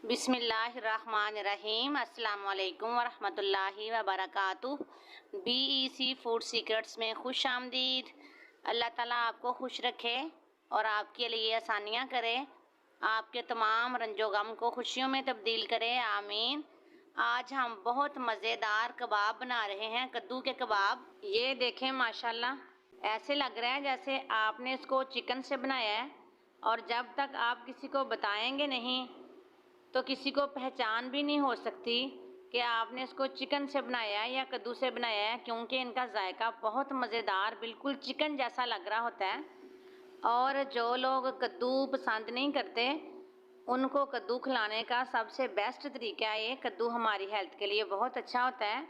बिस्मिल्लाहिर्रहमानिर्रहीम। अस्सलाम वालेकुम वरहमतुल्लाहि वबरकातुह। BEC फूड सीक्रेट्स में खुश आमदीद। अल्लाह ताला आपको खुश रखे और आपके लिए आसानियाँ करे, आपके तमाम रंजो गम को खुशियों में तब्दील करे, आमीन। आज हम बहुत मज़ेदार कबाब बना रहे हैं, कद्दू के कबाब। ये देखें माशाल्लाह, ऐसे लग रहा है जैसे आपने इसको चिकन से बनाया है, और जब तक आप किसी को बताएंगे नहीं तो किसी को पहचान भी नहीं हो सकती कि आपने इसको चिकन से बनाया है या कद्दू से बनाया है, क्योंकि इनका जायका बहुत मज़ेदार, बिल्कुल चिकन जैसा लग रहा होता है। और जो लोग कद्दू पसंद नहीं करते उनको कद्दू खिलाने का सबसे बेस्ट तरीका है ये। कद्दू हमारी हेल्थ के लिए बहुत अच्छा होता है।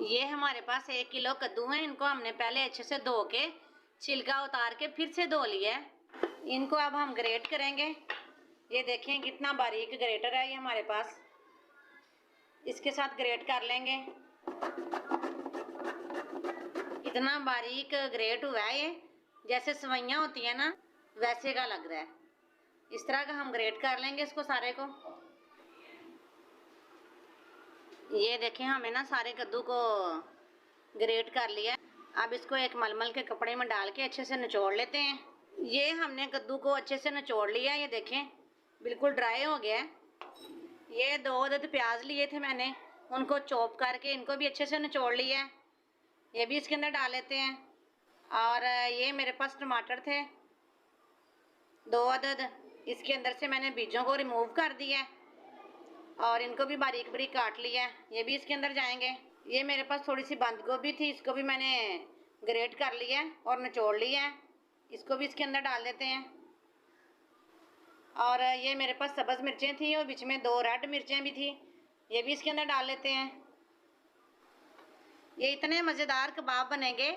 ये हमारे पास 1 किलो कद्दू हैं। इनको हमने पहले अच्छे से धो के छिलका उतार के फिर से धो लिया है। इनको अब हम ग्रेट करेंगे। ये देखें कितना बारीक ग्रेटर है ये हमारे पास, इसके साथ ग्रेट कर लेंगे। इतना बारीक ग्रेट हुआ है ये, जैसे सवैयाँ होती है ना वैसे का लग रहा है। इस तरह का हम ग्रेट कर लेंगे इसको सारे को। ये देखें हमने ना सारे कद्दू को ग्रेट कर लिया। अब इसको एक मलमल के कपड़े में डाल के अच्छे से निचोड़ लेते हैं। ये हमने कद्दू को अच्छे से निचोड़ लिया। ये देखें बिल्कुल ड्राई हो गया है। ये 2 अदद प्याज लिए थे मैंने, उनको चॉप करके इनको भी अच्छे से निचोड़ लिया है। ये भी इसके अंदर डाल लेते हैं। और ये मेरे पास टमाटर थे 2 अदद, इसके अंदर से मैंने बीजों को रिमूव कर दिया है और इनको भी बारीक बारीक काट लिया है। ये भी इसके अंदर जाएंगे। ये मेरे पास थोड़ी सी बंद गोभी थी, इसको भी मैंने ग्रेट कर लिया है और निचोड़ लिया है। इसको भी इसके अंदर डाल देते हैं। और ये मेरे पास सब्ज़ मिर्चें थी और बीच में 2 रेड मिर्चें भी थी, ये भी इसके अंदर डाल लेते हैं। ये इतने मज़ेदार कबाब बनेंगे।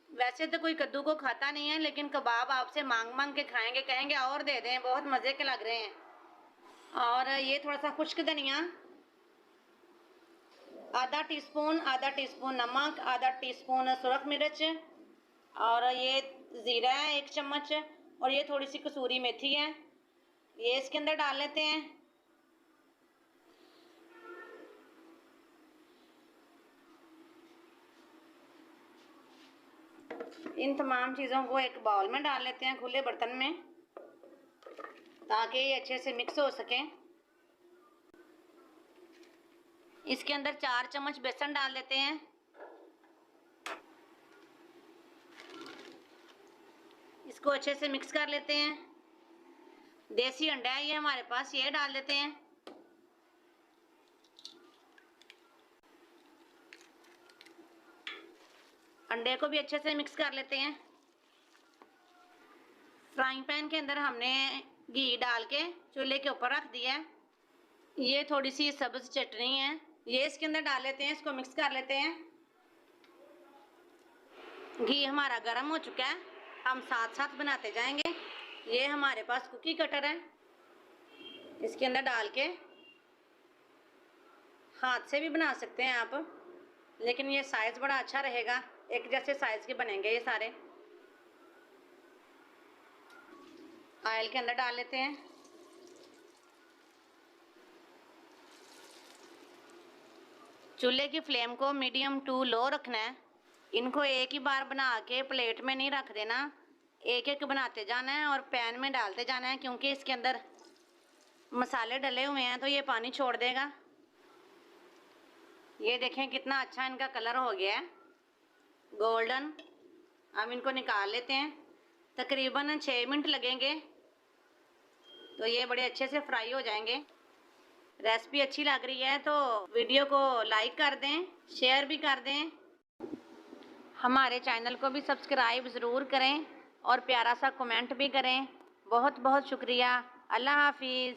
वैसे तो कोई कद्दू को खाता नहीं है, लेकिन कबाब आपसे मांग मांग के खाएंगे, कहेंगे और दे दें, बहुत मज़े के लग रहे हैं। और ये थोड़ा सा खुश्क धनिया, आधा टीस्पून नमक, आधा टीस्पून सुरख मिर्च, और ये ज़ीरा है 1 चम्मच, और ये थोड़ी सी कसूरी मेथी है, ये इसके अंदर डाल लेते हैं। इन तमाम चीज़ों को एक बाउल में डाल लेते हैं, खुले बर्तन में, ताकि ये अच्छे से मिक्स हो सकें। इसके अंदर 4 चम्मच बेसन डाल देते हैं। इसको अच्छे से मिक्स कर लेते हैं। देसी अंडा है ये हमारे पास, ये डाल देते हैं। अंडे को भी अच्छे से मिक्स कर लेते हैं। फ्राइंग पैन के अंदर हमने घी डाल के चूल्हे के ऊपर रख दिया है। ये थोड़ी सी सब्ज़ चटनी है, ये इसके अंदर डाल लेते हैं। इसको मिक्स कर लेते हैं। घी हमारा गर्म हो चुका है, हम साथ साथ बनाते जाएंगे। ये हमारे पास कुकी कटर है, इसके अंदर डाल के हाथ से भी बना सकते हैं आप, लेकिन ये साइज़ बड़ा अच्छा रहेगा, एक जैसे साइज़ के बनेंगे ये सारे। ऑयल के अंदर डाल लेते हैं। चूल्हे की फ्लेम को मीडियम टू लो रखना है। इनको एक ही बार बना के प्लेट में नहीं रख देना, एक एक बनाते जाना है और पैन में डालते जाना है, क्योंकि इसके अंदर मसाले डले हुए हैं तो ये पानी छोड़ देगा। ये देखें कितना अच्छा इनका कलर हो गया है, गोल्डन। अब इनको निकाल लेते हैं। तकरीबन 6 मिनट लगेंगे तो ये बड़े अच्छे से फ्राई हो जाएंगे। रेसिपी अच्छी लग रही है तो वीडियो को लाइक कर दें, शेयर भी कर दें। हमारे चैनल को भी सब्सक्राइब ज़रूर करें और प्यारा सा कमेंट भी करें। बहुत बहुत शुक्रिया। अल्लाह हाफिज़।